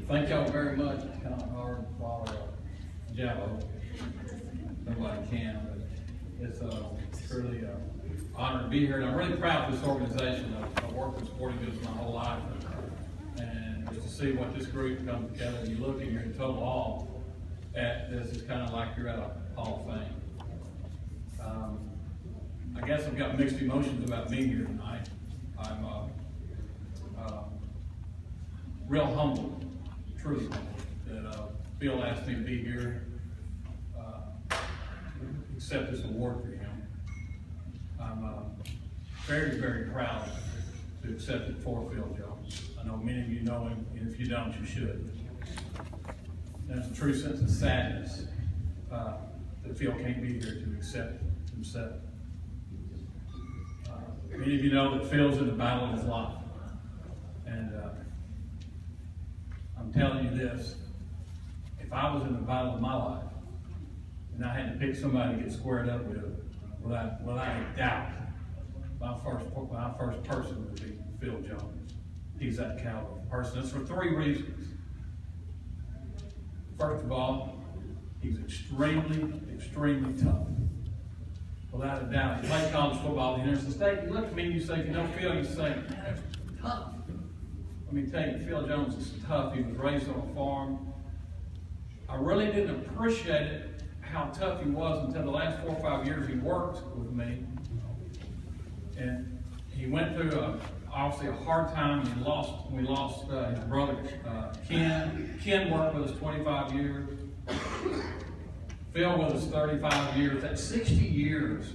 Thank y'all very much. It's kind of hard to follow Java. Nobody can, but it's truly an honor to be here. And I'm really proud of this organization. I've worked in sporting goods my whole life. And just to see what this group comes together, and you look and you're in total awe at this, is kind of like you're at a Hall of Fame. I guess I've got mixed emotions about being here tonight. I'm real humbled, truly humbled, that Phil asked me to be here, accept this award for him. I'm very, very proud to accept it for Phil Jones. I know many of you know him, and if you don't, you should. There's a true sense of sadness that Phil can't be here to accept himself. Many of you know that Phil's in the battle of his life. And I'm telling you this, if I was in the battle of my life, and I had to pick somebody to get squared up with, without a doubt, my first person would be Phil Jones. He's that caliber of person. It's for three reasons. First of all, he's extremely, extremely tough. Without a doubt. He played college football at the University of State. You look at me and you say, if you don't feel, you say, man, that's tough. Let me tell you, Phil Jones is tough. He was raised on a farm. I really didn't appreciate it, how tough he was, until the last 4 or 5 years he worked with me. And he went through obviously a hard time. We lost his brother, Ken. Ken worked with us 25 years. Phil with us 35 years. That's 60 years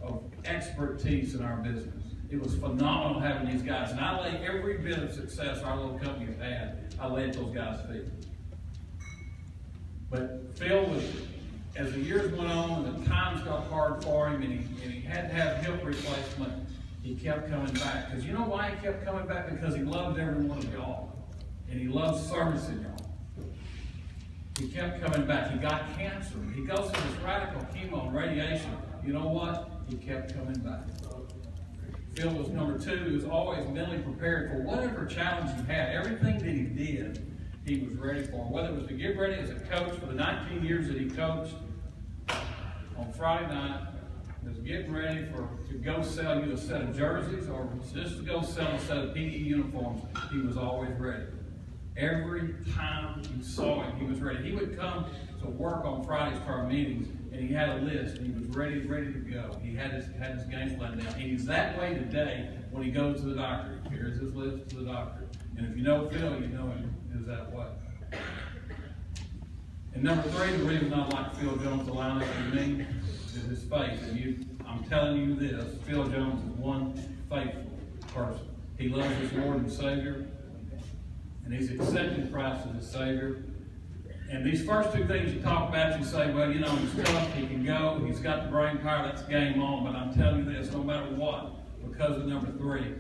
of expertise in our business. It was phenomenal having these guys. And I lay every bit of success our little company has had, I lay at those guys' feet. But Phil was, as the years went on and the times got hard for him, and he had to have hip replacement, he kept coming back. Because you know why he kept coming back? Because he loved every one of y'all. And he loved servicing y'all. He kept coming back. He got cancer. He goes through this radical chemo and radiation. You know what? He kept coming back. Phil was number two. He was always mentally prepared for whatever challenge he had. Everything that he did, he was ready for. Whether it was to get ready as a coach for the 19 years that he coached on Friday night, was getting ready to go sell you a set of jerseys, or just to go sell a set of PE uniforms, he was always ready. Every time you saw him, he was ready. He would come to work on Fridays for our meetings, and he had a list, and he was ready to go. He had his game plan down. And he's that way today when he goes to the doctor. Here's his list to the doctor. And if you know Phil, you know him is that way. And number three, the reason I like Phil Jones allowing it to me is his faith. And I'm telling you this, Phil Jones is one faithful person. He loves his Lord and Savior. And he's accepted Christ as his Savior. And these first two things you talk about, you say, well, you know, he's tough, he can go, he's got the brain power, that's game on. But I'm telling you this, no matter what, because of number three,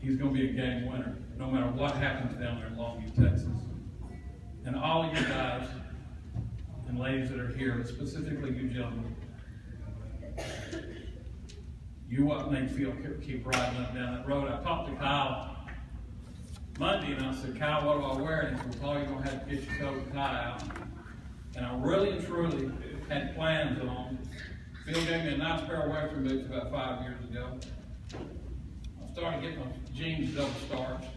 he's going to be a game winner, no matter what happens down there in Longview, Texas. And all of you guys and ladies that are here, but specifically you gentlemen, you what made Phil keep riding up down that road. I talked to Kyle Monday, and I said, Kyle, what do I wear? And he said, Paul, you're going to have to get your coat and tie out. And I really and truly had plans on. Phil gave me a nice pair of Western boots about 5 years ago. I started getting my jeans double starched.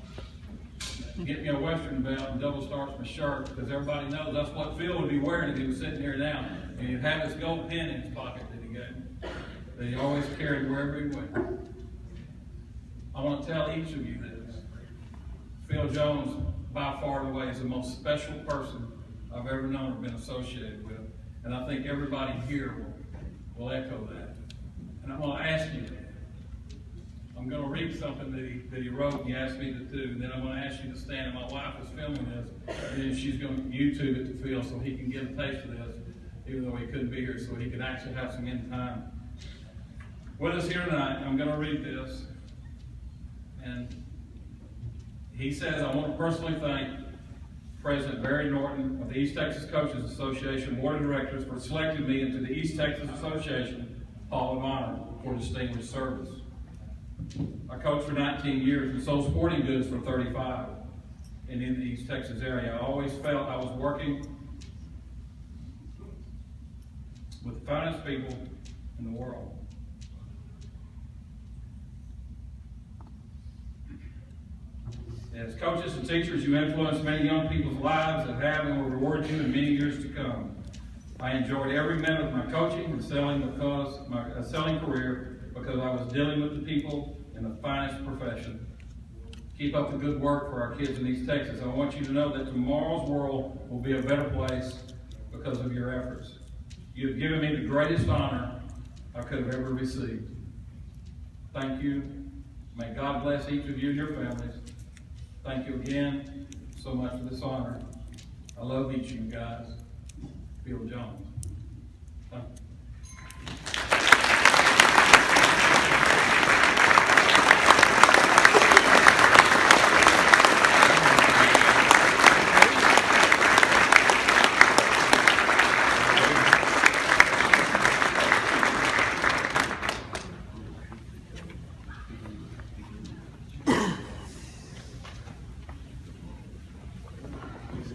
Get me a Western belt and double starch my shirt, because everybody knows that's what Phil would be wearing if he was sitting here now. And he'd have his gold pin in his pocket that he gave me, that he always carried wherever he went. I want to tell each of you this. Phil Jones, by far and away, is the most special person I've ever known or been associated with. And I think everybody here will echo that. And I want to ask you, I'm going to read something that he wrote and he asked me to do, and then I'm going to ask you to stand. And my wife is filming this, and then she's going to YouTube it to Phil so he can get a taste of this, even though he couldn't be here, so he can actually have some in time with us here tonight. I'm going to read this. And he says, I want to personally thank President Barry Norton of the East Texas Coaches Association Board of Directors for selecting me into the East Texas Association Hall of Honor for distinguished service. I coached for 19 years and sold sporting goods for 35. and in the East Texas area. I always felt I was working with the finest people in the world. As coaches and teachers, you influence many young people's lives that have and will reward you in many years to come. I enjoyed every minute of my coaching and selling career because I was dealing with the people in the finest profession. Keep up the good work for our kids in East Texas. I want you to know that tomorrow's world will be a better place because of your efforts. You have given me the greatest honor I could have ever received. Thank you. May God bless each of you and your families. Thank you again so much for this honor. I love each of you guys. Bill Jones. Thank you.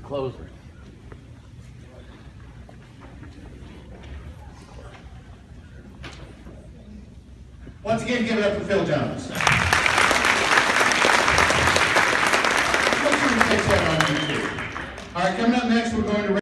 Closer. Once again, give it up for Phil Jones. All right, coming up next, we're going to